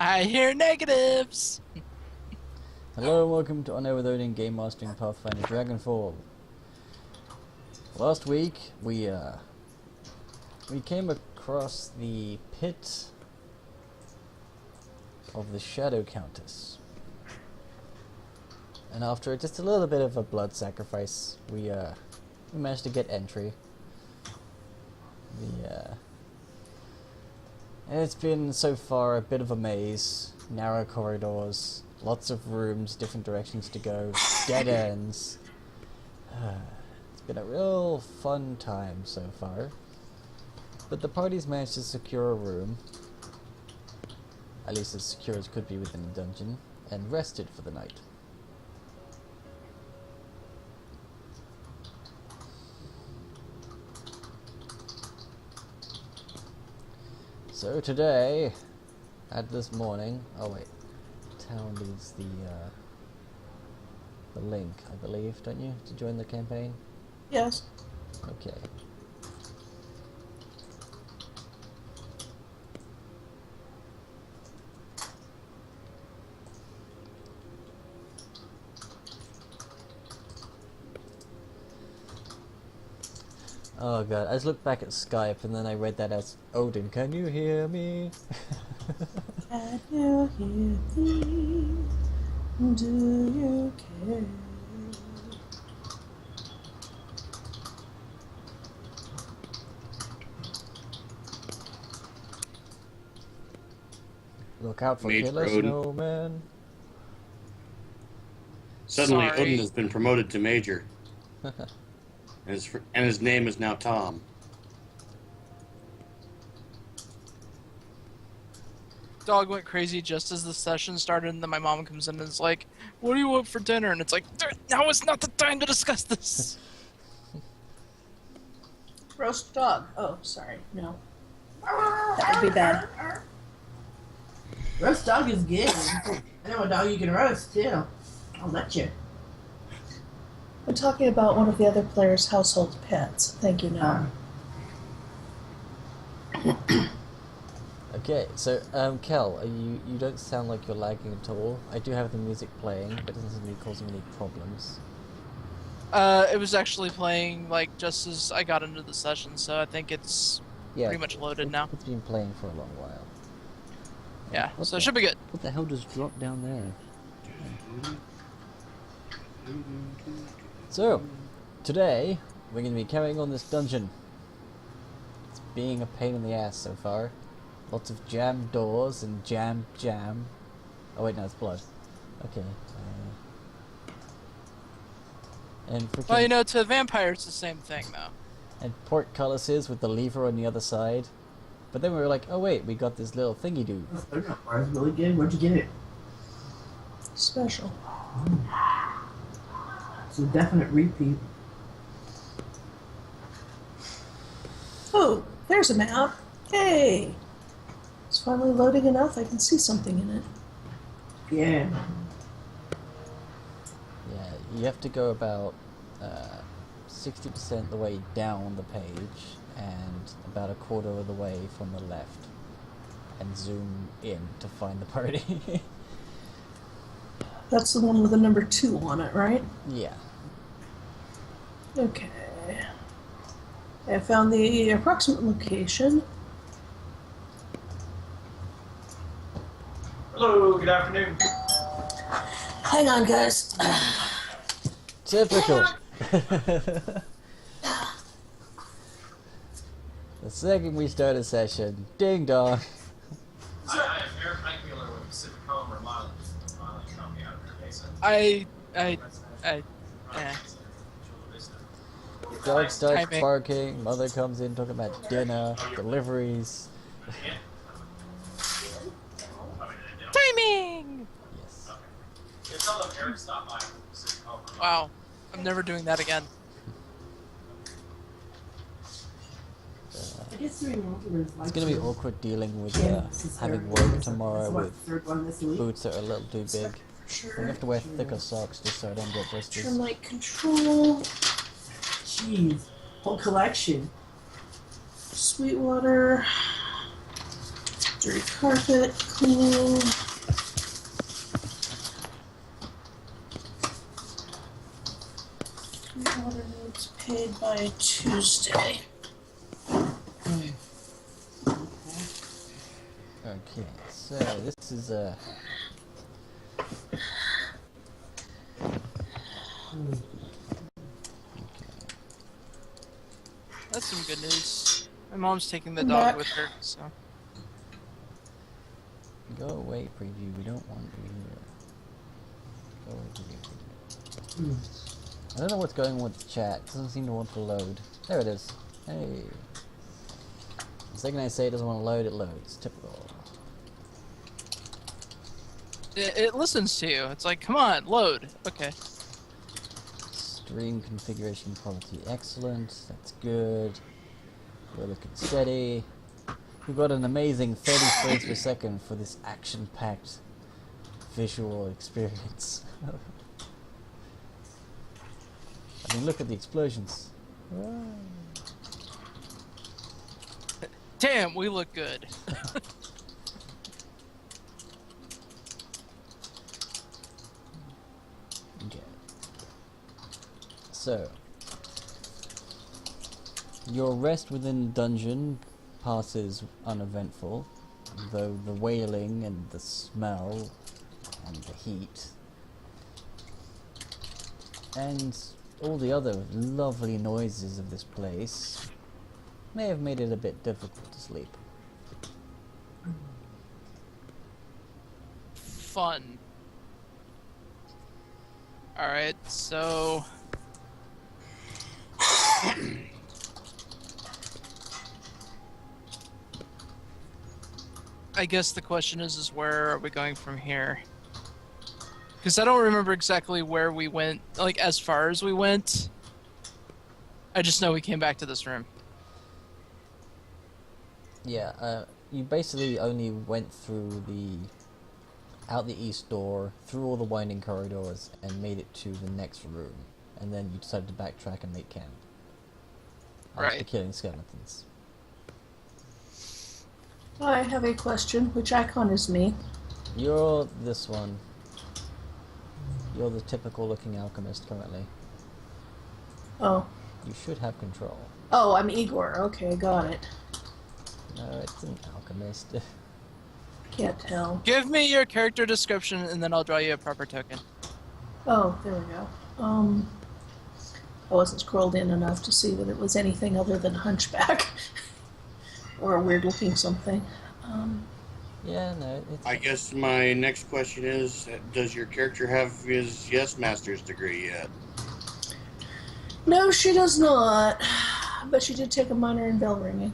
I hear negatives! Hello and welcome to On Air with Odin, Gamemastering Pathfinder Dragonfall. Last week we came across the pit of the Shadow Countess. And after just a little bit of a blood sacrifice, we managed to get entry. And it's been so far a bit of a maze, narrow corridors, lots of rooms, different directions to go, dead ends. It's been a real fun time so far. But the party's managed to secure a room, at least as secure as could be within the dungeon, and rested for the night. So today, this morning, oh wait, town needs the link, I believe, don't you, to join the campaign? Yes. Okay. Oh god, I just looked back at Skype and then I read that as Odin, can you hear me? Can you hear me? Do you care? Look out for Mage killer Odin. snowman. Suddenly, Sorry. Odin has been promoted to Major. And his name is now Tom. Dog went crazy just as the session started, and then my mom comes in and is like, what do you want for dinner? And it's like, now is not the time to discuss this. Roast dog. Oh, sorry. No. That would be bad. Roast dog is good. I know a dog you can roast too. I'll let you. I'm talking about one of the other players' household pets. Thank you, now. Okay, so Kel, you don't sound like you're lagging at all. I do have the music playing, but it doesn't seem to be causing any problems. It was actually playing, like, just as I got into the session, so I think it's pretty much loaded now. It's been playing for a long while. Yeah, What so the- it should be good. What the hell just dropped down there? So, today, we're going to be carrying on this dungeon. It's being a pain in the ass so far. Lots of jammed doors and jam. Oh wait, no, it's blood. Okay. And freaking... Well, you know, to a vampire, it's the same thing, though. And portcullises with the lever on the other side. But then we were like, oh wait, we got this little thingy do. That's really good. Where'd you get it? Special. It's a definite repeat. Oh, there's a map. Hey! It's finally loading enough. I can see something in it. Yeah. Yeah, you have to go about 60% the way down the page and about a quarter of the way from the left and zoom in to find the party. That's the one with the number 2 on it, right? Yeah. Okay. I found the approximate location. Hello, good afternoon. Hang on, guys. Typical. The second we start a session, ding dong. I am Eric Eichmueller with Pacific Home Remodeling. Help me out here, Jason. Dog starts Timing. barking, mother comes in talking about dinner, deliveries. Timing! Yes. Yeah, tell them Eric stopped by Pacific Home Remodeling. Wow, I'm never doing that again. I guess doing multiple It's gonna be awkward dealing with this is having third work one. tomorrow This is what, with third one this week? boots that are a little too big. I'm Sure. gonna have to wear thicker socks just so I don't get blisters. Termite control. Jeez. Whole collection. Sweetwater. Factory carpet cleaning. Water needs paid by Tuesday. Okay, so this is a. That's some good news. My mom's taking the I'm dog back. with her, so. Go away, preview. We don't want you here. Go away, preview. I don't know what's going on with the chat. It doesn't seem to want to load. There it is. Hey. The second I say it doesn't want to load, it loads. Typical. It listens to you. It's like, come on, load. Okay. Stream configuration quality excellent. That's good. We're looking steady. We've got an amazing 30 frames per second for this action-packed visual experience. I mean, look at the explosions. Damn, we look good. Okay. So, your rest within the dungeon passes uneventful, though the wailing and the smell and the heat and all the other lovely noises of this place may have made it a bit difficult to sleep. Fun. Alright, so... I guess the question is where are we going from here? Because I don't remember exactly where we went, like as far as we went. I just know we came back to this room. Yeah, you basically only went through out the east door, through all the winding corridors, and made it to the next room. And then you decided to backtrack and make camp. After Right. killing skeletons. I have a question. Which icon is me? You're this one. You're the typical looking alchemist currently. Oh. You should have control. Oh, I'm Igor. Okay, got it. No, it's an alchemist. Can't tell. Give me your character description and then I'll draw you a proper token. Oh, there we go. I wasn't scrolled in enough to see that it was anything other than Hunchback. Or a weird looking something. Yeah, no, it's... I guess my next question is, does your character have his Yes Master's degree yet? No, she does not. But she did take a minor in bell ringing.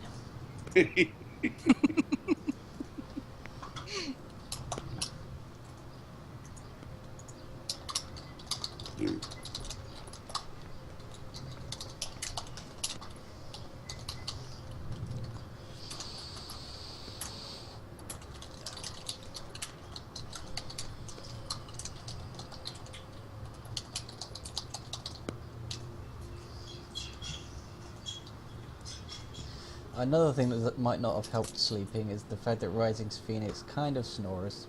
Another thing that might not have helped sleeping is the fact that Rising's Phoenix kind of snores.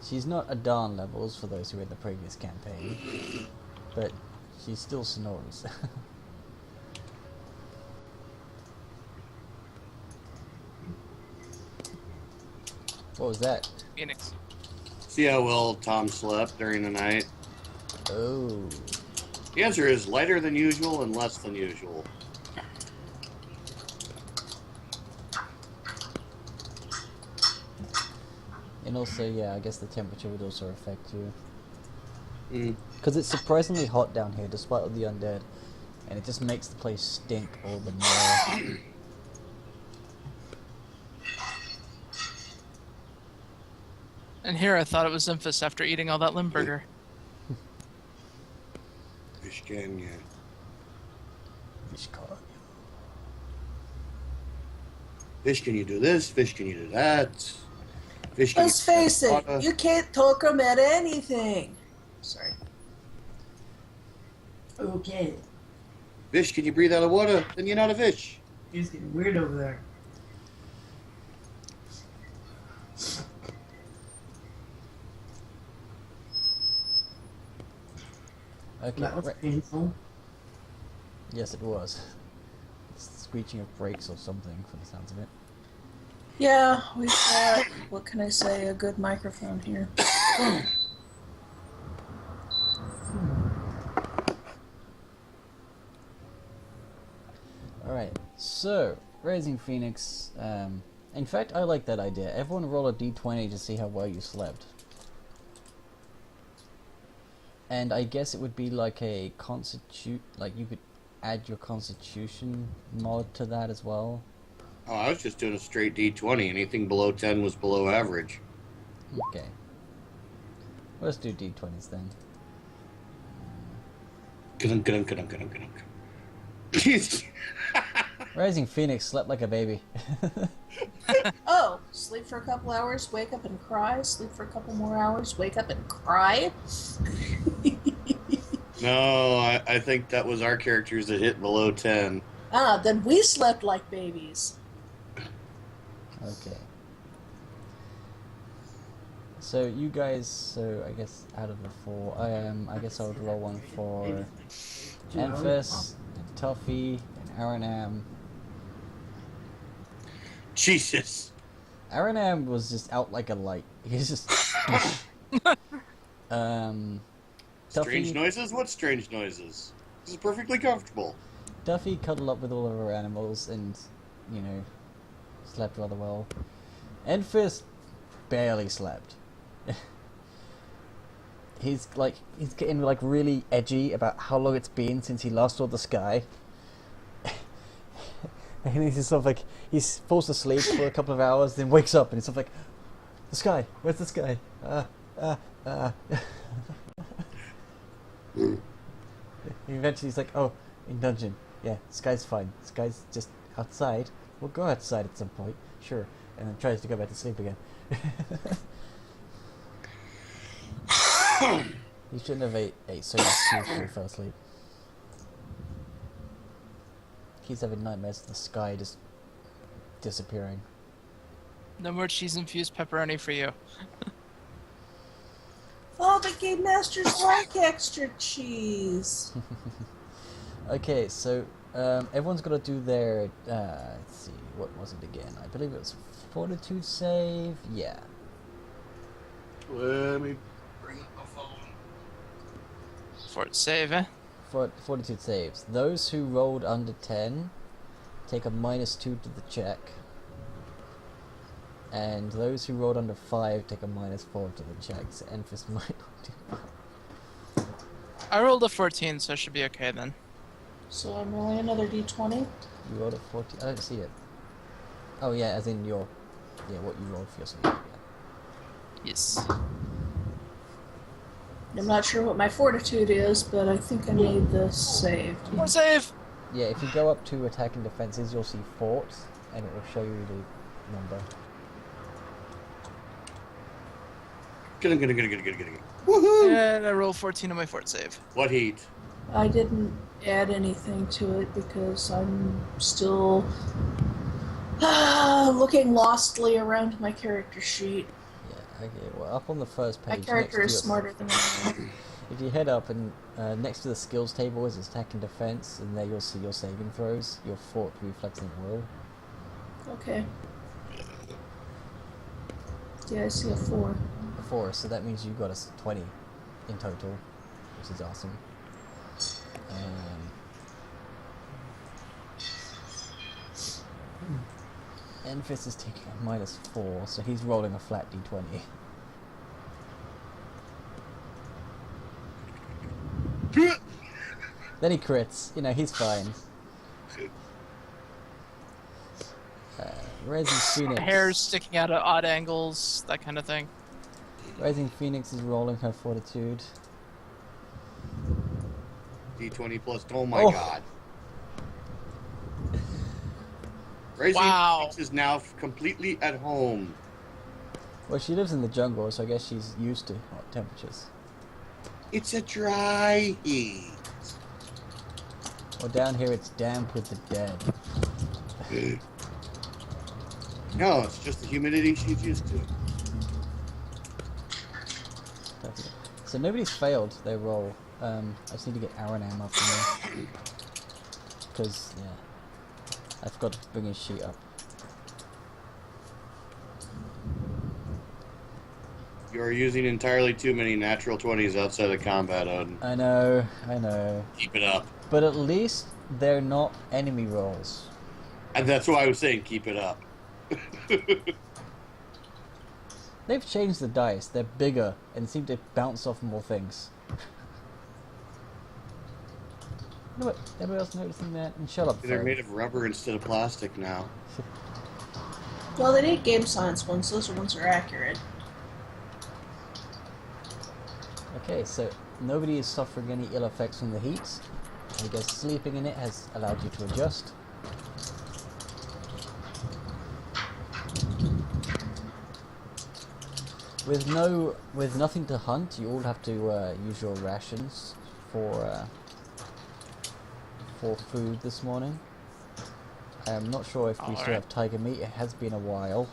She's not Adan levels for those who were in the previous campaign, but she still snores. What was that? Phoenix. See how well Tom slept during the night? Oh. The answer is lighter than usual and less than usual. And also, yeah, I guess the temperature would also affect you. Mm. Because it's surprisingly hot down here, despite all the undead. And it just makes the place stink all the more. And here I thought it was Memphis after eating all that Limburger. Fish can, yeah. Fish, can you do this? Fish, can you do that? Fish, can Let's you face it, you can't talk him at anything. Sorry. Okay. Fish, can you breathe out of water? Then you're not a fish. He's getting weird over there. Okay. That was painful. Yes, it was. It's the screeching of brakes or something, from the sounds of it. Yeah, we've got, what can I say, a good microphone here. Alright, so, Raising Phoenix. In fact, I like that idea. Everyone roll a d20 to see how well you slept. And I guess it would be like a like you could add your constitution mod to that as well. Oh, I was just doing a straight D20. Anything below 10 was below average. Okay. Let's do d20s then. Rising Phoenix slept like a baby. Oh, sleep for a couple hours, wake up and cry. Sleep for a couple more hours, wake up and cry. No, I think that was our characters that hit below 10. Ah, then we slept like babies. Okay. So you guys, so I guess out of the four, I guess I would roll one for Enfys, and Tuffy, and Aranam. Jesus. Aranam was just out like a light. He's just Strange Tuffy, noises? What strange noises? This is perfectly comfortable. Tuffy cuddled up with all of her animals and, you know, slept rather well. Enfys barely slept. He's getting like really edgy about how long it's been since he last saw the sky. And he's just sort of like, he falls asleep for a couple of hours, then wakes up and he's sort of like, the sky, where's the sky? Eventually he's like, oh, in dungeon. Yeah, sky's fine. Sky's just outside. We'll go outside at some point, sure. And then tries to go back to sleep again. You shouldn't have ate so much food before he fell asleep. He's having nightmares of the sky just disappearing. No more cheese-infused pepperoni for you. Oh, but Game Masters like extra cheese. Okay, so everyone's got to do their, let's see, what was it again? I believe it was Fortitude save, yeah. Let me bring up my phone. Fort save, eh? Fortitude saves. Those who rolled under 10 take a -2 to the check. And those who rolled under 5 take a -4 to the check. So Enfys might not do well. I rolled a 14, so I should be okay then. So I'm rolling another d20. You rolled a 14. I don't see it. Oh yeah, as in your, yeah, what you rolled for your save. Yeah. Yes. I'm not sure what my fortitude is, but I think I made the save. More save! Yeah, if you go up to attack and defenses, you'll see fort, and it will show you the number. Get him. Woohoo! And I rolled 14 on my fort save. What heat? I didn't add anything to it because I'm still looking lostly around my character sheet. Yeah, okay, well up on the first My page, character next is to smarter than I am. if you head up and next to the skills table is attack and defense, and there you'll see your saving throws, your fort, reflex, and will. Okay. Yeah, I see a 4. 4, so that means you got a 20 in total, which is awesome. Enfys is taking a -4, so he's rolling a flat d20. Then he crits, you know, he's fine. Raising Phoenix. Hair's sticking out at odd angles, that kind of thing. Raising Phoenix is rolling her fortitude. D20 plus. Oh my Oh. god. Raising Wow. Phoenix is now completely at home. Well, she lives in the jungle, so I guess she's used to hot temperatures. It's a dry heat. Well, down here it's damp with the dead. No, it's just the humidity she's used to. So nobody's failed their roll. I just need to get Aranam up in there. Because, yeah, I forgot to bring his sheet up. You're using entirely too many natural 20s outside of combat, Odin. I know. Keep it up. But at least they're not enemy rolls. And that's why I was saying keep it up. They've changed the dice. They're bigger and seem to bounce off more things. You know what? Everybody else noticing that? And shut up, They're Fred. made of rubber instead of plastic now. Well, they did game science ones. Those are ones that are accurate. Okay, so nobody is suffering any ill effects from the heat. I guess sleeping in it has allowed you to adjust. With nothing to hunt, you all have to use your rations for food this morning. I'm not sure if we still have tiger meat. It has been a while.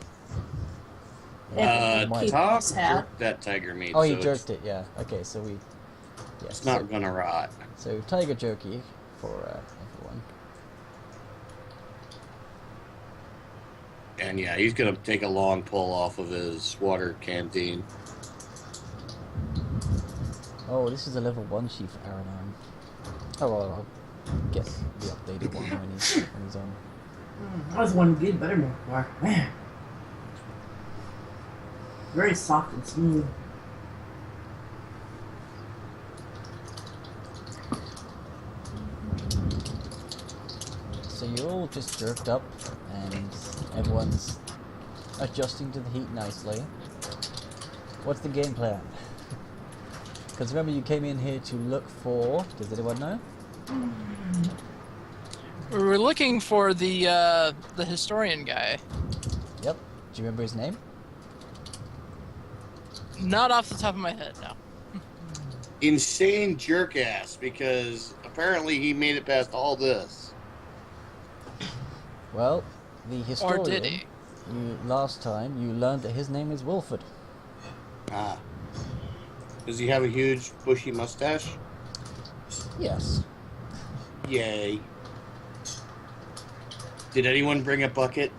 Tom jerked that tiger meat. Oh, he so jerked it. Yeah. Okay, so we. Yeah, It's not gonna rot. So tiger jerky for everyone. And yeah, he's gonna take a long pull off of his water canteen. Oh, this is a level 1 chief Aranam. Oh well, I'll get the updated one when he's on. That was one good buttermilk bar. Man. Very soft and smooth. So you're all just jerked up, and everyone's adjusting to the heat nicely. What's the game plan? Because remember, you came in here to look for. Does anyone know? We were looking for the historian guy. Yep. Do you remember his name? Not off the top of my head, no. Insane jerk ass, because apparently he made it past all this. Well, the historian. Or did he? Last time you learned that his name is Wilford. Ah. Does he have a huge bushy mustache? Yes. Yay. Did anyone bring a bucket?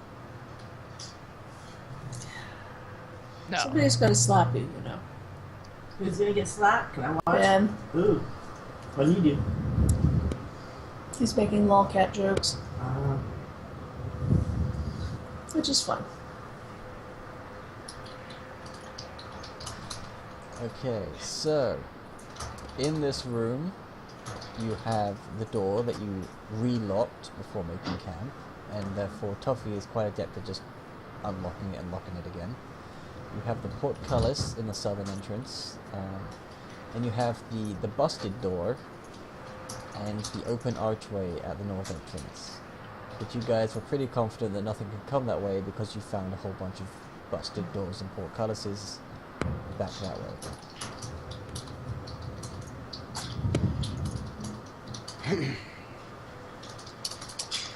No. Somebody's got to slap you, you know. Who's gonna get slapped? Can I watch? Ben, Ooh. What do you do? he's making lolcat jokes, Uh, which is fun. Okay, so in this room you have the door that you relocked before making camp, and therefore Tuffy is quite adept at just unlocking it and locking it again. You have the portcullis in the southern entrance, and you have the busted door and the open archway at the north entrance. But you guys were pretty confident that nothing could come that way because you found a whole bunch of busted doors and portcullises back that way.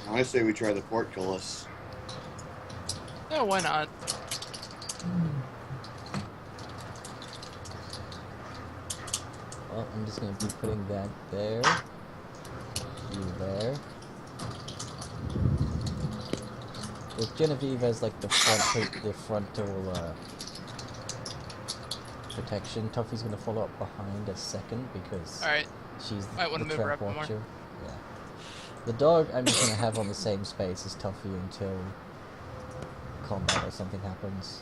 I say we try the portcullis. Yeah, why not? Well, I'm just going to be putting that there. You there. With Genevieve as like the frontal protection, Tuffy's going to follow up behind a second because Alright. she's Might wanna the move her trap up more. watcher. Yeah. The dog I'm just going to have on the same space as Tuffy until combat or something happens.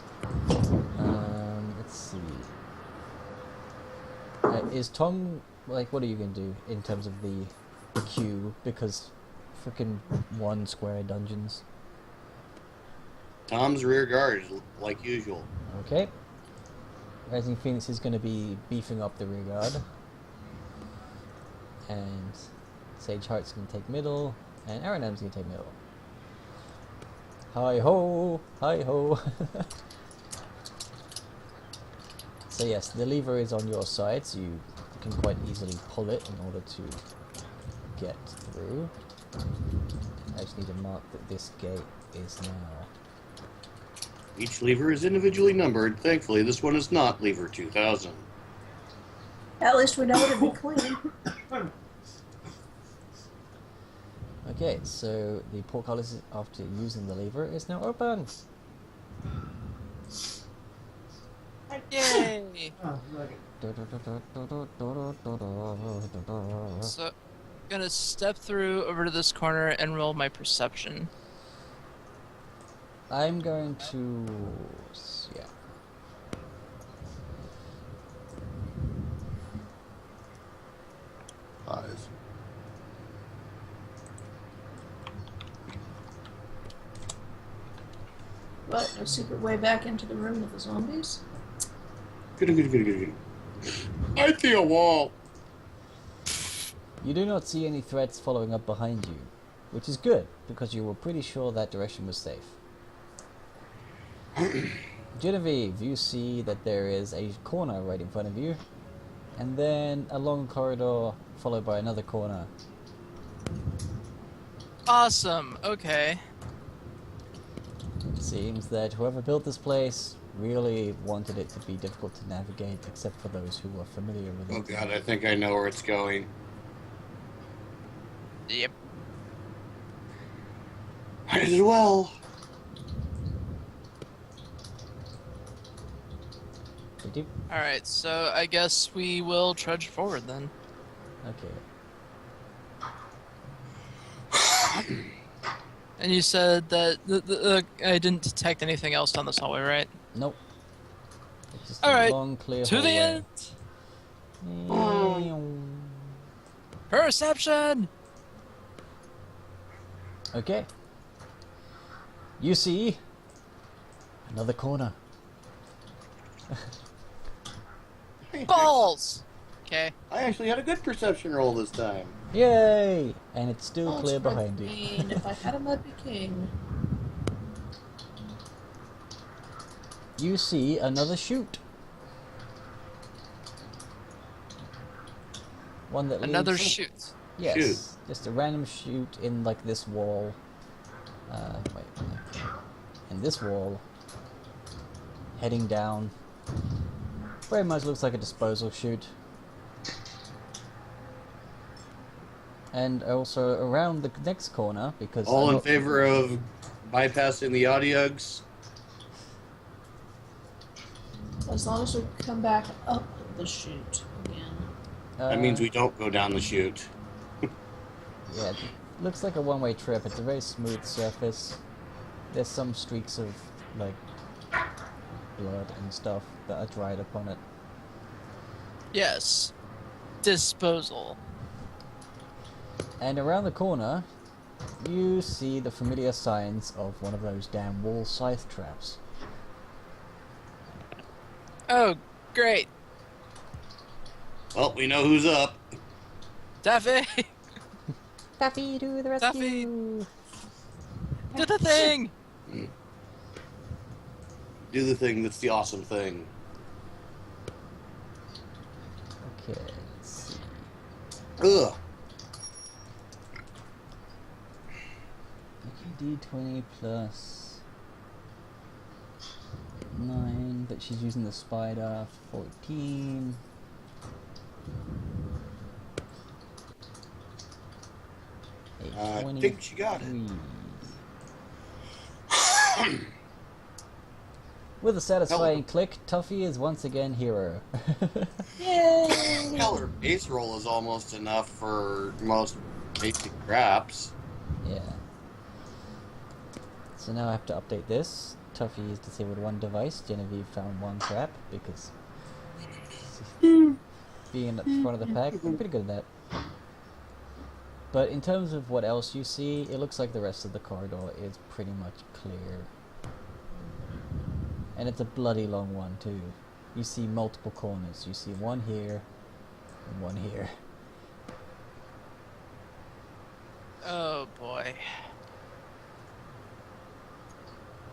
Let's see. Is Tom, like, what are you going to do in terms of the queue? Because freaking 1 square dungeons. Tom's rear guard, like usual. Okay. Rising Phoenix is going to be beefing up the rear guard. And Sage Heart's going to take middle. And Aranam's going to take middle. Hi ho! Hi ho! So yes, the lever is on your side, so you can quite easily pull it in order to get through. I just need to mark that this gate is now. Each lever is individually numbered. Thankfully, this one is not lever 2000. At least we know it'll be clean. Okay, so the portcullis, after using the lever, is now open. Yay! Oh, look it. So, gonna step through over to this corner and roll my perception. I'm going to... yeah. Eyes. What? No secret way back into the room with the zombies? Good. I see a wall. You do not see any threats following up behind you, which is good, because you were pretty sure that direction was safe. Genevieve, you see that there is a corner right in front of you, and then a long corridor followed by another corner. Awesome. Okay. It seems that whoever built this place really wanted it to be difficult to navigate, except for those who are familiar with it. Oh god, I think I know where it's going. Yep. Might as well. Did you? Alright, so I guess we will trudge forward then. Okay. And you said that I didn't detect anything else down this hallway, right? Nope. It's just All a right, long, clear To the hallway. end! Perception! Okay. You see another corner. Balls! Okay. I actually had a good perception roll this time. Yay! And it's still Oh, clear it's my behind you. queen. If I had him, I'd be king. You see another chute. One that leads... Another shoot. Yes. Chute. Just a random chute in like this wall. In this wall. Heading down. Very much looks like a disposal chute. And also around the next corner, because... All in favor of bypassing the audiugs? As long as we come back up the chute again. That means we don't go down the chute. Yeah, it looks like a one-way trip. It's a very smooth surface. There's some streaks of, like, blood and stuff that are dried upon it. Yes. Disposal. And around the corner, you see the familiar signs of one of those damn wall scythe traps. Oh, great. Well, we know who's up. Daffy! Daffy, to the rescue! Do the thing! Do the thing that's the awesome thing. Okay, let's see. Ugh. Okay, D20 plus 9, but she's using the spider. 14. I think she got it. With a satisfying click, Tuffy is once again hero. Yay! Hell, her base roll is almost enough for most basic traps. Yeah. So now I have to update this. Tuffy has disabled one device. Genevieve found one trap because being at the front of the pack, I'm pretty good at that. But in terms of what else you see, it looks like the rest of the corridor is pretty much clear. And it's a bloody long one too. You see multiple corners. You see one here and one here. Oh boy.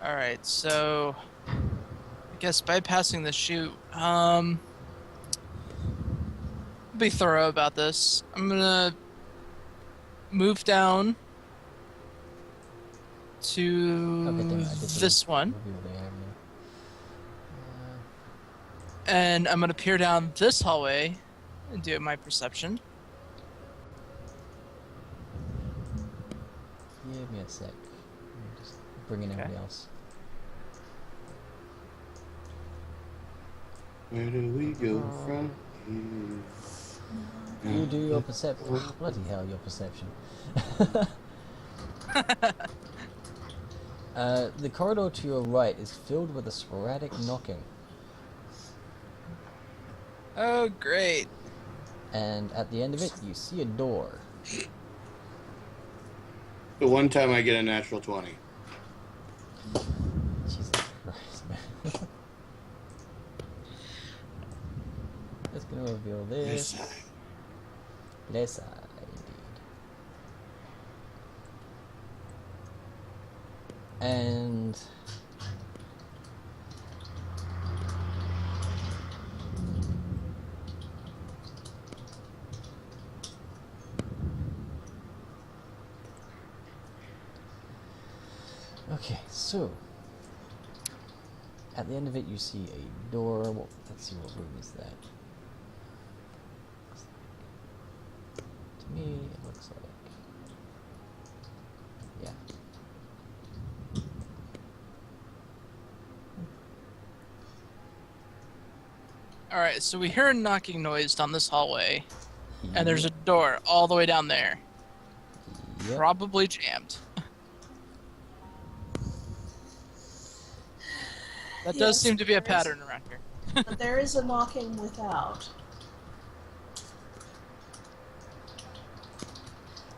Alright, so I guess bypassing the chute, be thorough about this. I'm gonna move down to Okay, damn it, I did the this one, review of the area. and I'm gonna peer down this hallway and do my perception. Give me a sec. I'm just bringing Okay. everybody else. Where do we go from here? You do your perception. Bloody hell, your perception. The corridor to your right is filled with a sporadic knocking, Oh, great. and at the end of it, you see a door. The one time I get a natural 20. Jesus Christ, man. Just gonna reveal This this. side. Left side, indeed. And okay, so at the end of it, you see a door. Well, let's see, what room is that? To me, it looks like, yeah. Alright, so we hear a knocking noise down this hallway, and there's a door all the way down there. Yep. Probably jammed. That does Yes, seem to be a there is. pattern around here. But there is a knocking without.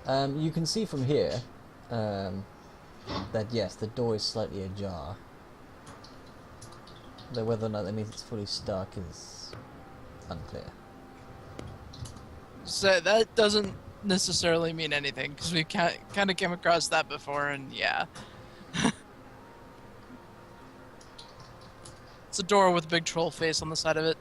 You can see from here that yes, the door is slightly ajar. Though whether or not that means it's fully stuck is unclear. So that doesn't necessarily mean anything, because we kind of came across that before, and yeah. It's a door with a big troll face on the side of it.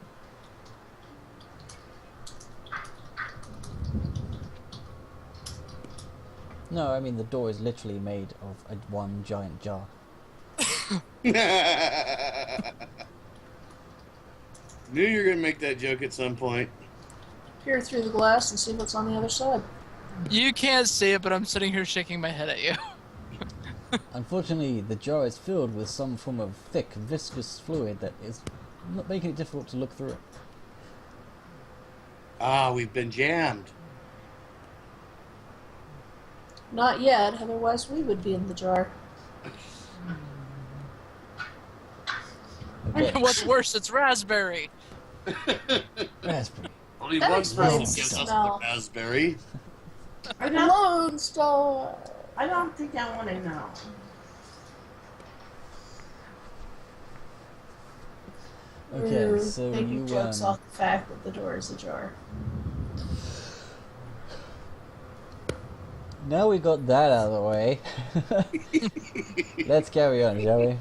No, I mean the door is literally made of one giant jar. Knew you were gonna make that joke at some point. Peer through the glass and see what's on the other side. You can't see it, but I'm sitting here shaking my head at you. Unfortunately, the jar is filled with some form of thick, viscous fluid that is not making it difficult to look through it. Ah, we've been jammed. Not yet, otherwise we would be in the jar. Okay, What's worse, it's raspberry. raspberry. Only That one explains person the gets us the smell. raspberry. I don't, Lone Star! I don't think I want to know. Okay, We're so making you jokes off the fact that the door is ajar. now we got that out of the way. Let's carry on, shall we?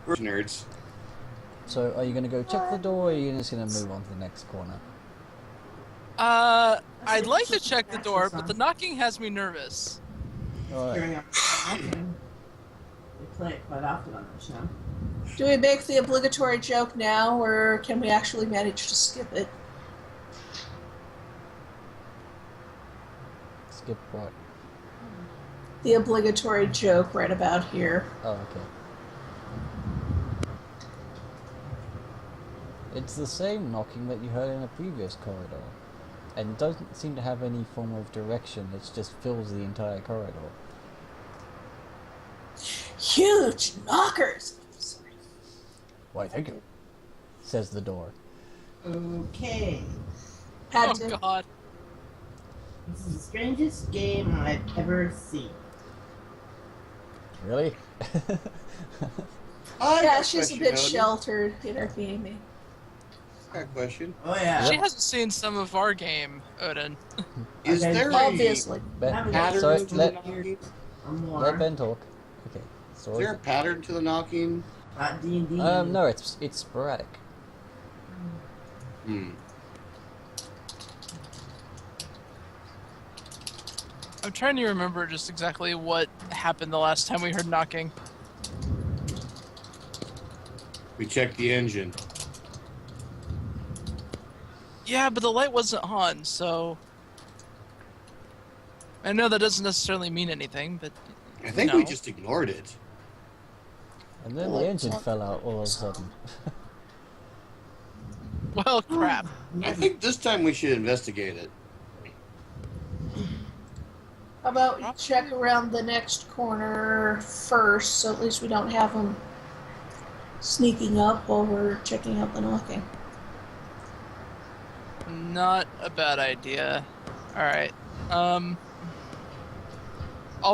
We're nerds. So, are you going to go check the door, or are you just going to move on to the next corner? I'd like to check the door, but the knocking has me nervous. Alright. Hearing up knocking. They play it quite often on the show. Do we make the obligatory joke now, or can we actually manage to skip it? Skip what? The obligatory joke right about here. Oh, okay. It's the same knocking that you heard in a previous corridor. And doesn't seem to have any form of direction, it just fills the entire corridor. Huge knockers! Sorry. Why, thank you, says the door. Okay. Had Oh to. god. This is the strangest game I've ever seen. Really? Yeah, she's a bit sheltered in her gaming. Got a question. Oh yeah. She hasn't seen some of our game, Odin. Is Okay. there Obviously. Haven't a got pattern Sorry, to the let- knocking? Or more. Let Ben talk. Okay. Is So there a pattern to the knocking? Not D&D. no, it's sporadic. Hmm. I'm trying to remember just exactly what happened the last time we heard knocking. We checked the engine. Yeah, but the light wasn't on, so... I know that doesn't necessarily mean anything, but... I think we just ignored it. And then the engine fell out all of a sudden. Well, crap. I think this time we should investigate it. How about we check around the next corner first, so at least we don't have them sneaking up while we're checking out the knocking. Not a bad idea. Alright. I'll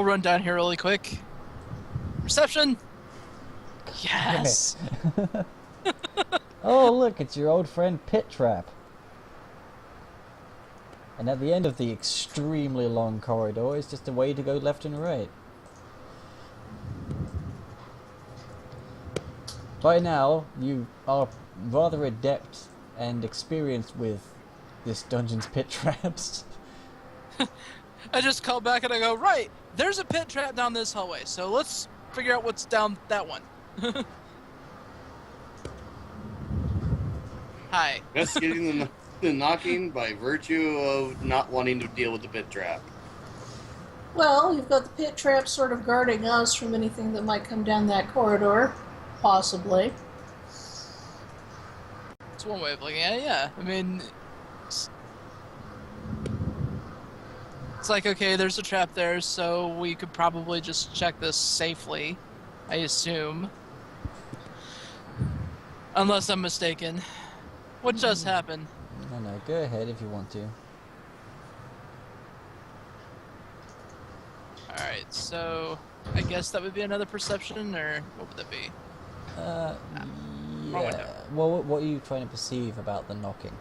run down here really quick. Reception! Yes! Oh, look, it's your old friend Pit Trap. And at the end of the extremely long corridor is just a way to go left and right. By now, you are rather adept and experienced with this dungeon's pit traps. I just call back and I go, right, there's a pit trap down this hallway, so let's figure out what's down that one. Hi. Investigating the knocking by virtue of not wanting to deal with the pit trap. Well, you've got the pit trap sort of guarding us from anything that might come down that corridor. Possibly. It's one way of looking at it, yeah. I mean, it's like, okay, there's a trap there, so we could probably just check this safely, I assume. Unless I'm mistaken. What does happen? No, go ahead if you want to. Alright, so I guess that would be another perception, or what would that be? Yeah. Well, what are you trying to perceive about the knocking?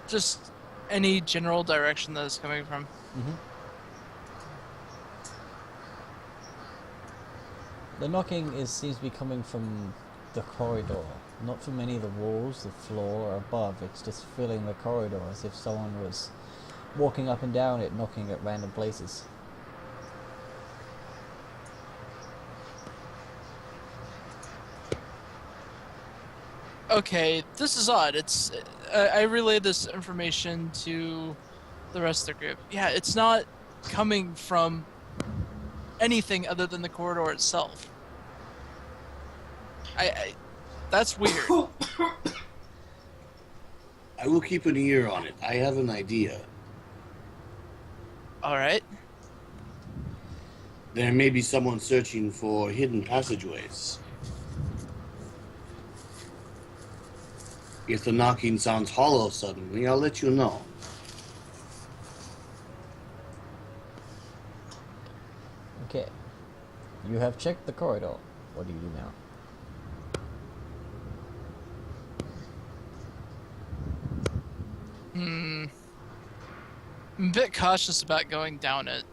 Just any general direction that it's coming from. Mm-hmm. The knocking seems to be coming from the corridor, not from any of the walls, the floor, or above. It's just filling the corridor as if someone was walking up and down it, knocking at random places. Okay, this is odd. It's I relayed this information to the rest of the group. Yeah, it's not coming from anything other than the corridor itself. That's weird. I will keep an ear on it. I have an idea. All right. There may be someone searching for hidden passageways. If the knocking sounds hollow suddenly, I'll let you know. Okay. You have checked the corridor. What do you do now? I'm a bit cautious about going down it.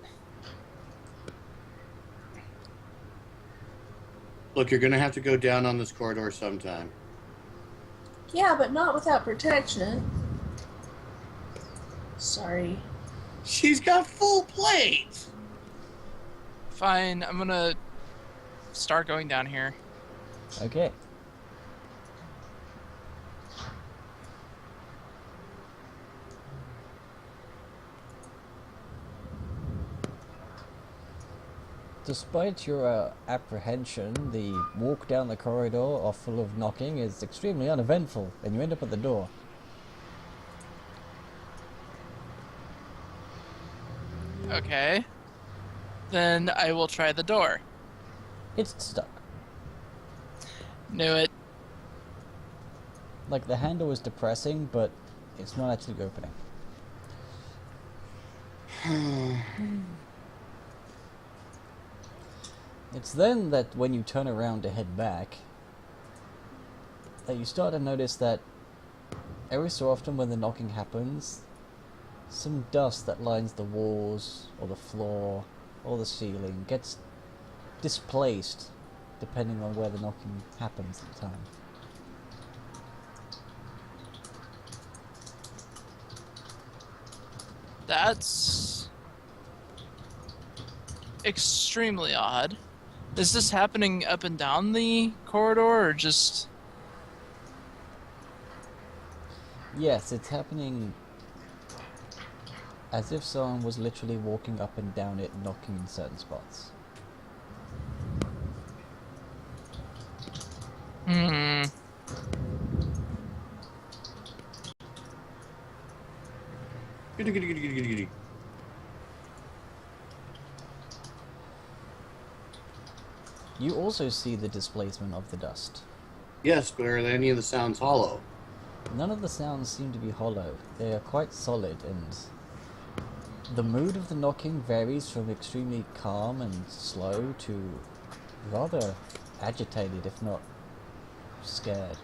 Look, you're going to have to go down on this corridor sometime. Yeah, but not without protection. Sorry. She's got full plate! Fine, I'm gonna start going down here. Okay. Despite your apprehension, the walk down the corridor or full of knocking is extremely uneventful, and you end up at the door. Okay. Then I will try the door. It's stuck. Knew it. Like, the handle is depressing, but it's not actually opening. It's then that when you turn around to head back, that you start to notice that every so often when the knocking happens, some dust that lines the walls, or the floor, or the ceiling gets displaced depending on where the knocking happens at the time. That's extremely odd. Is this happening up and down the corridor, or just... Yes, it's happening as if someone was literally walking up and down it, knocking in certain spots. Hmm. Giddy, giddy, giddy, giddy, giddy. You also see the displacement of the dust. Yes, but are any of the sounds hollow? None of the sounds seem to be hollow. They are quite solid, and the mood of the knocking varies from extremely calm and slow to rather agitated, if not scared.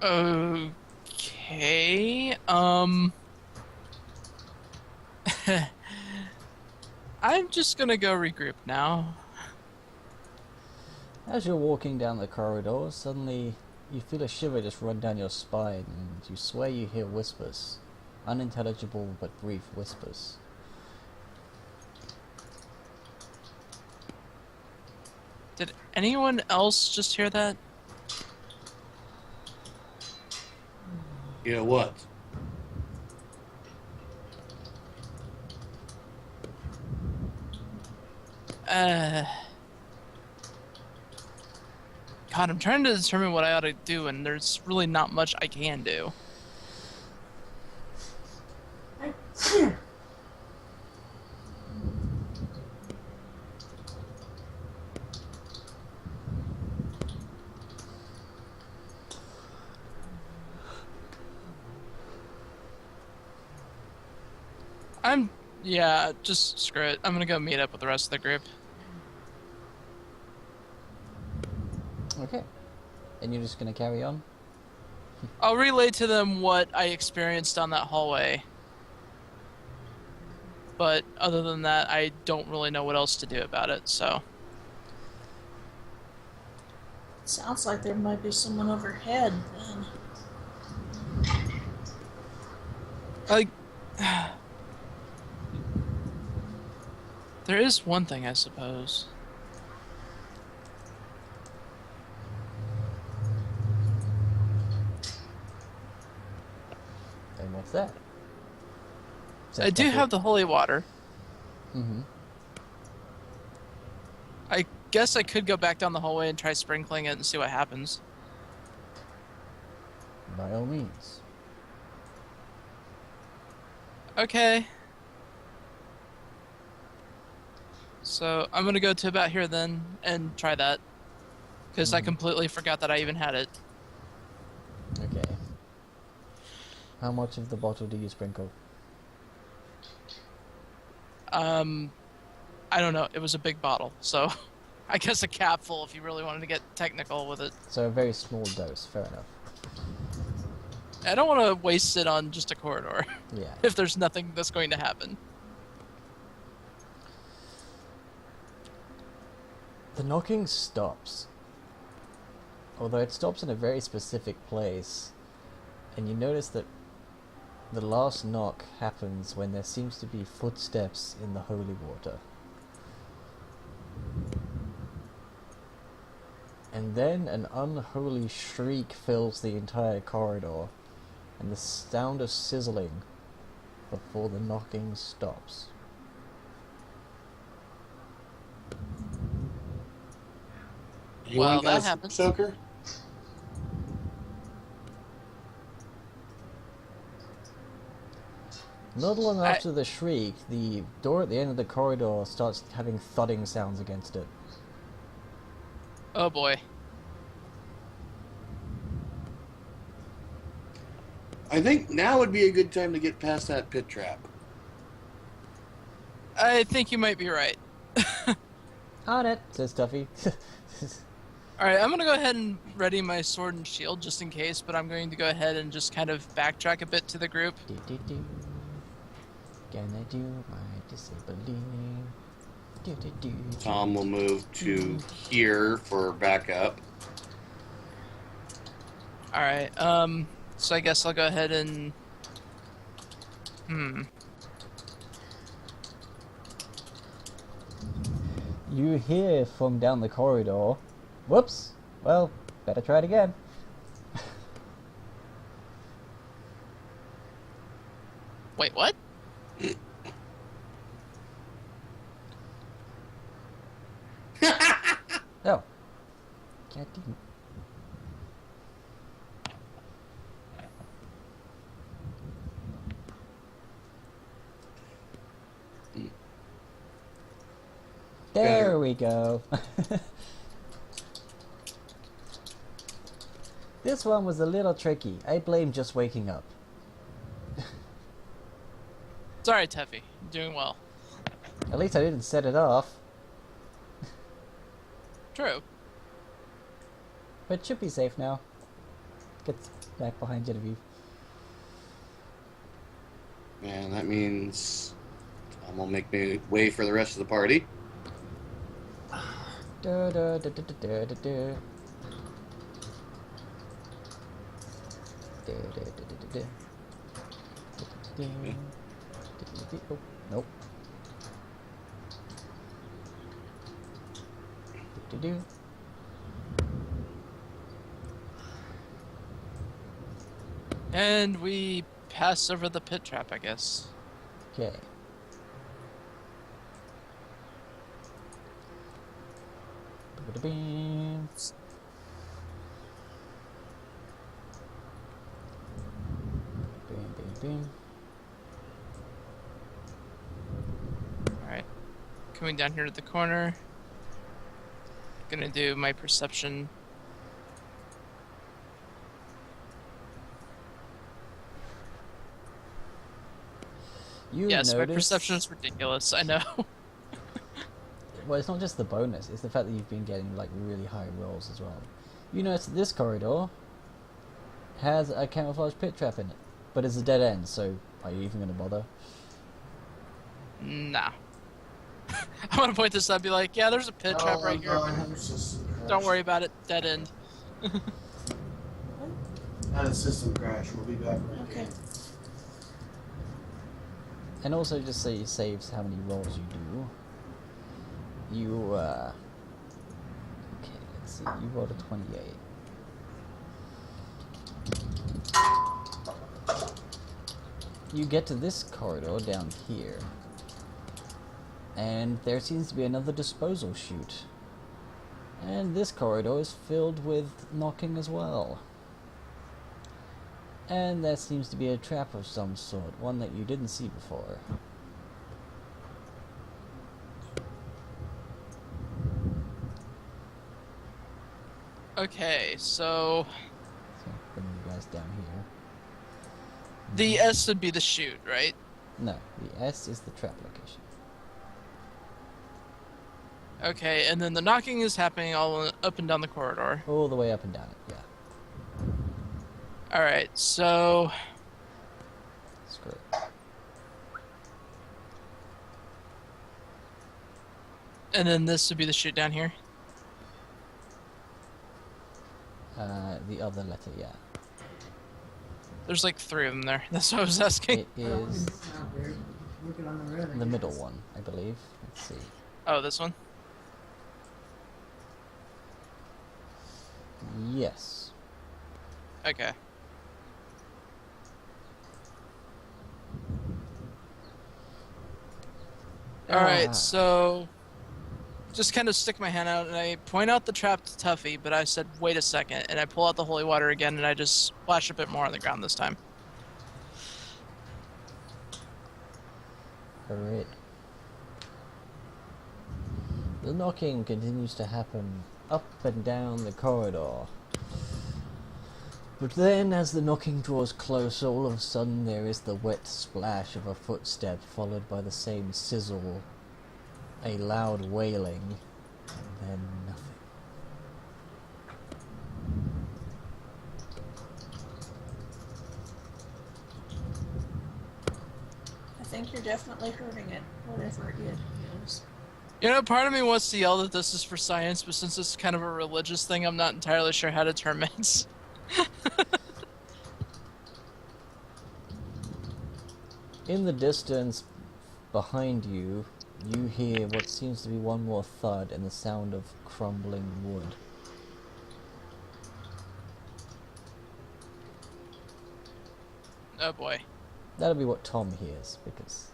Okay. I'm just gonna go regroup now. As you're walking down the corridor, suddenly you feel a shiver just run down your spine, and you swear you hear whispers. Unintelligible but brief whispers. Did anyone else just hear that? Yeah, what? God, I'm trying to determine what I ought to do, and there's really not much I can do. Yeah, just screw it. I'm gonna go meet up with the rest of the group. Okay. And you're just gonna carry on? I'll relay to them what I experienced on that hallway. But other than that, I don't really know what else to do about it, so. Sounds like there might be someone overhead then. Like, there is one thing, I suppose. And what's that? I do have the holy water. Mm-hmm. I guess I could go back down the hallway and try sprinkling it and see what happens. By all means. Okay. So I'm gonna go to about here then and try that. Because I completely forgot that I even had it. Okay. How much of the bottle do you sprinkle? I don't know. It was a big bottle, so I guess a capful if you really wanted to get technical with it. So a very small dose, fair enough. I don't want to waste it on just a corridor Yeah. if there's nothing that's going to happen. The knocking stops. Although it stops in a very specific place, and you notice that the last knock happens when there seems to be footsteps in the holy water. And then an unholy shriek fills the entire corridor, and the sound of sizzling before the knocking stops. Anyone Well, got that a happens. soaker? Not long after the shriek, the door at the end of the corridor starts having thudding sounds against it. Oh boy. I think now would be a good time to get past that pit trap. I think you might be right. On it, says Tuffy. Alright, I'm gonna go ahead and ready my sword and shield just in case, but I'm going to go ahead and just kind of backtrack a bit to the group. Do-do-do. Gonna do my disabling. Do-do-do. Tom will move to here for backup. Alright, so I guess I'll go ahead and... You hear from down the corridor, whoops, well, better try it again. Wait, what? Oh. God damn. There we go. This one was a little tricky. I blame just waking up. Sorry, Teffy. Doing well. At least I didn't set it off. True. But it should be safe now. Get back behind Genevieve. And that means I'm gonna make my way for the rest of the party. Da, da, da, da, da, da, da, da. Da, da, da, da, da, da. Da, da, da. Oh, nope. Do, do, do. And we pass over the pit trap, I guess. Okay. Ba-da-bing. Bing, bing, bing. Alright. Coming down here to the corner. Gonna do my perception. You Yes, my notice- perception is ridiculous, I know. Well, it's not just the bonus, it's the fact that you've been getting like really high rolls as well. You notice that this corridor has a camouflage pit trap in it, but it's a dead end, so are you even going to bother? Nah. I want to point this out and be like, yeah, there's a pit trap right here. I had a system crash. Don't worry about it, dead end. I had a system crash. We'll be back. Okay. And also just so it saves how many rolls you do. You, okay, let's see, you rolled a 28. You get to this corridor down here. And there seems to be another disposal chute. And this corridor is filled with knocking as well. And there seems to be a trap of some sort, one that you didn't see before. Okay, so So bring you guys down here. the S would be the chute, right? No, the S is the trap location. Okay, and then the knocking is happening all up and down the corridor. All the way up and down it, yeah. Alright, so Screw it. and then this would be the chute down here. The other letter, yeah. There's like 3 of them there. That's what I was asking. It is Working on the road. I the middle guess. one, I believe. Let's see. Oh, this one? Yes. Okay. Alright, Ah. so just kind of stick my hand out and I point out the trap to Tuffy, but I said, wait a second, and I pull out the holy water again and I just splash a bit more on the ground this time. Alright. The knocking continues to happen up and down the corridor. But then, as the knocking draws closer, all of a sudden there is the wet splash of a footstep, followed by the same sizzle, a loud wailing, and then nothing. I think you're definitely hurting it, whatever it is. You know, part of me wants to yell that this is for science, but since it's kind of a religious thing, I'm not entirely sure how to term it. In the distance, behind you, you hear what seems to be one more thud and the sound of crumbling wood. Oh boy. That'll be what Tom hears, because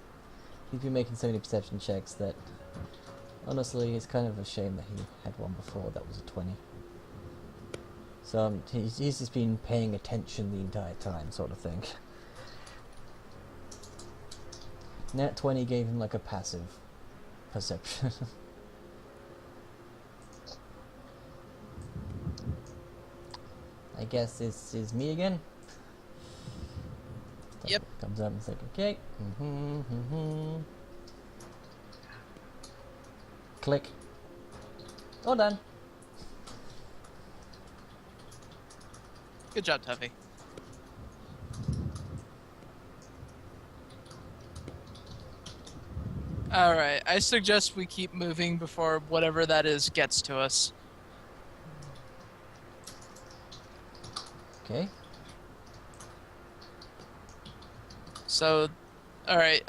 he's been making so many perception checks that, honestly, it's kind of a shame that he had one before that was a 20. So he's just been paying attention the entire time, sort of thing. Nat 20 gave him like a passive perception. I guess this is me again. Yep. Comes up and it's like, okay. Click. All done. Good job, Tuffy. Alright, I suggest we keep moving before whatever that is gets to us. Okay. So, alright,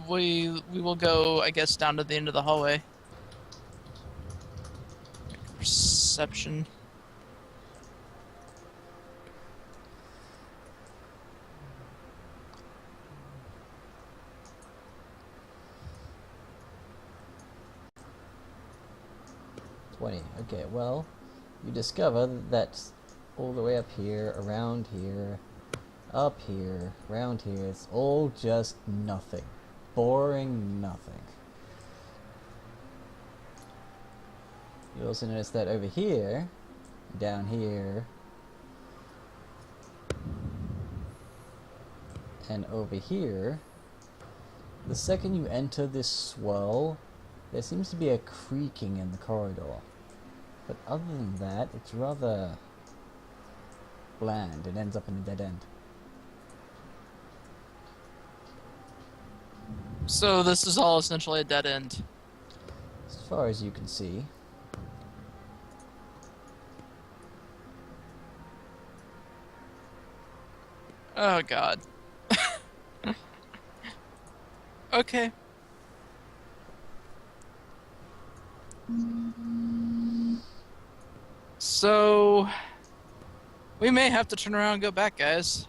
we will go, I guess, down to the end of the hallway. Perception. Okay, well, you discover that all the way up here, around here, up here, around here, it's all just nothing. Boring nothing. You also notice that over here, down here, and over here, the second you enter this swirl, there seems to be a creaking in the corridor. But other than that, it's rather bland and ends up in a dead end. So this is all essentially a dead end. As far as you can see. Oh god. Okay. So we may have to turn around and go back, guys.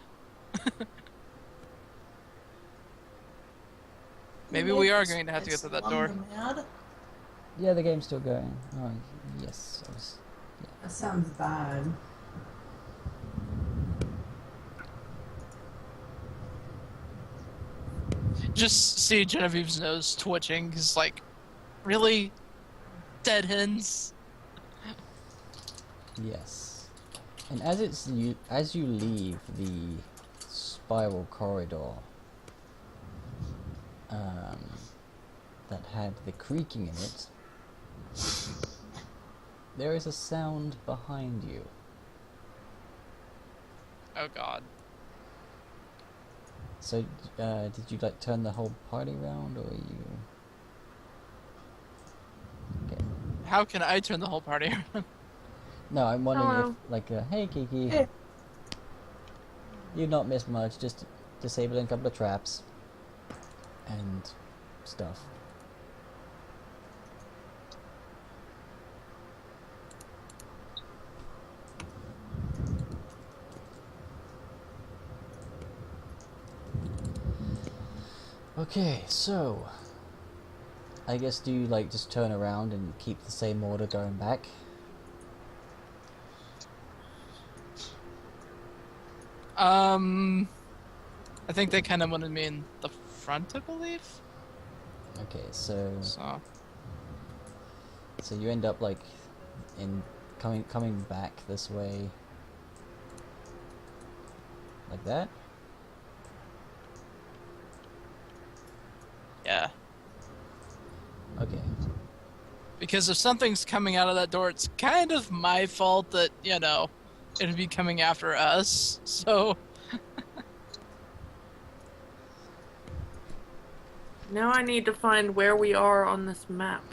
Maybe we are going to have to get through that door. Yeah, the game's still going. Oh, yes. That sounds bad. Just see Genevieve's nose twitching. He's like, really? Dead ends? Yes. And as you leave the spiral corridor that had the creaking in it, there is a sound behind you. Oh god. So, did you like turn the whole party around, or you? Okay. How can I turn the whole party around? No, I'm wondering Hello. if, like, hey Kiki, Hey. you've not missed much. Just disabling a couple of traps and stuff. Okay, so I guess do you like just turn around and keep the same order going back? I think they kind of wanted me in the front, I believe. Okay, so you end up like in coming back this way, like that. Yeah. Okay. Because if something's coming out of that door, it's kind of my fault that, you know, it'd be coming after us. So. Now I need to find where we are on this map.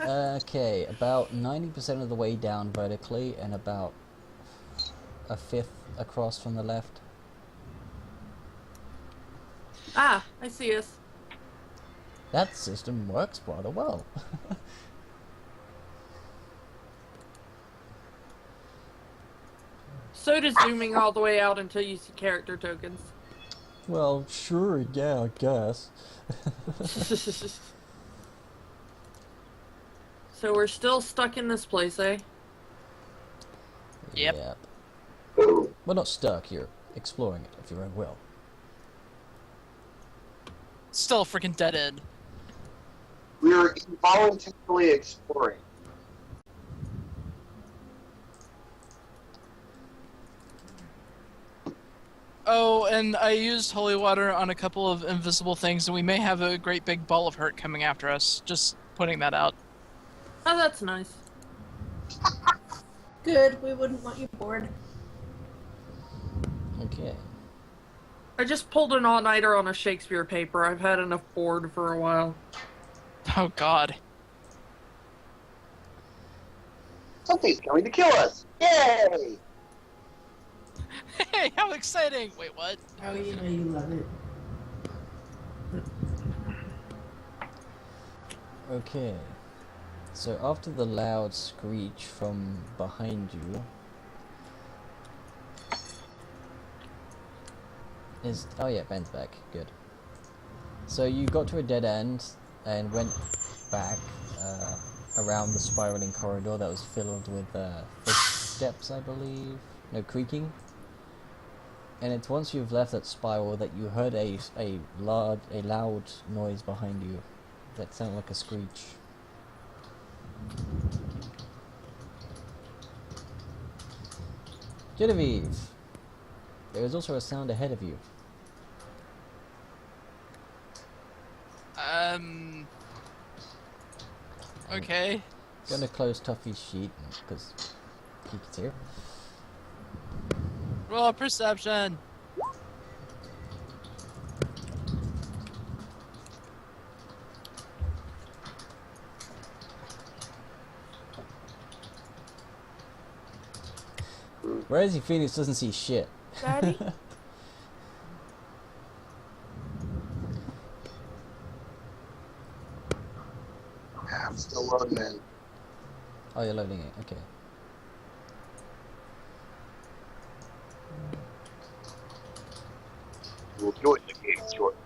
Okay, about 90% of the way down vertically and about a fifth across from the left. Ah, I see us. That system works rather well. So does zooming all the way out until you see character tokens. Well, sure, yeah, I guess. So we're still stuck in this place, eh? Yep. We're not stuck, you're exploring it of your own will. Still a freaking dead end. We're involuntarily exploring. Oh, and I used holy water on a couple of invisible things, and we may have a great big ball of hurt coming after us. Just putting that out. Oh, that's nice. Good, we wouldn't want you bored. Okay. I just pulled an all-nighter on a Shakespeare paper. I've had enough bored for a while. Oh God. Something's coming to kill us! Yay! Hey, how exciting! Wait, what? Oh, you know you love it. Okay. So after the loud screech from behind you is... Oh yeah, Ben's back. Good. So you got to a dead end and went back around the spiraling corridor that was filled with footsteps, I believe. No, creaking. And it's once you've left that spiral that you heard a loud noise behind you that sounded like a screech. Genevieve, there is also a sound ahead of you. Okay. Gonna close Tuffy's sheet because Kik's here. Roll perception. Whereas Phoenix doesn't see shit. Daddy? I'm still loading in. Oh, you're loading it. Okay. We'll join the game shortly.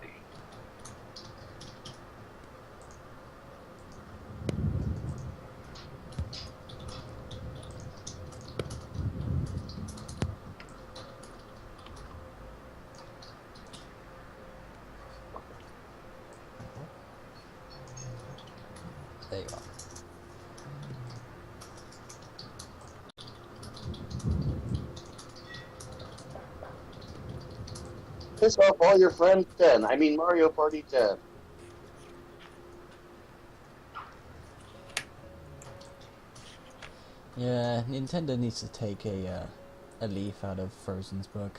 There you are. Piss off all your friends 10. I mean Mario Party 10. Yeah, Nintendo needs to take a leaf out of Frozen's book.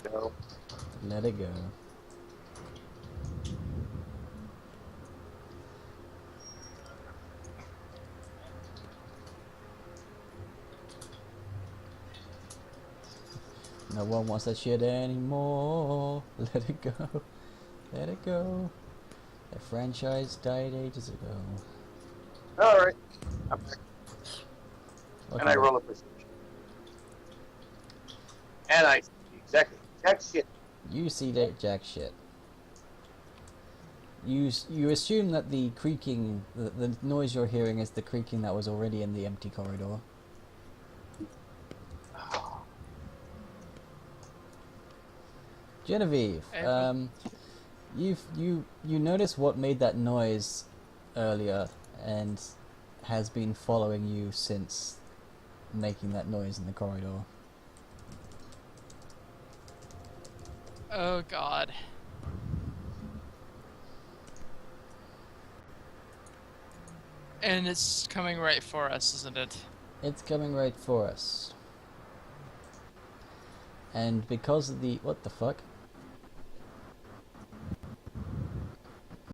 No. Let it go. No one wants that shit anymore. Let it go. Let it go. The franchise died ages ago. Alright. I'm back. Okay. And I roll a perception. And I see exactly jack shit. You see that jack shit. You assume that the creaking, the noise you're hearing is the creaking that was already in the empty corridor. Genevieve, you notice what made that noise earlier and has been following you since making that noise in the corridor. Oh God. And it's coming right for us, isn't it? It's coming right for us. And because of the... what the fuck?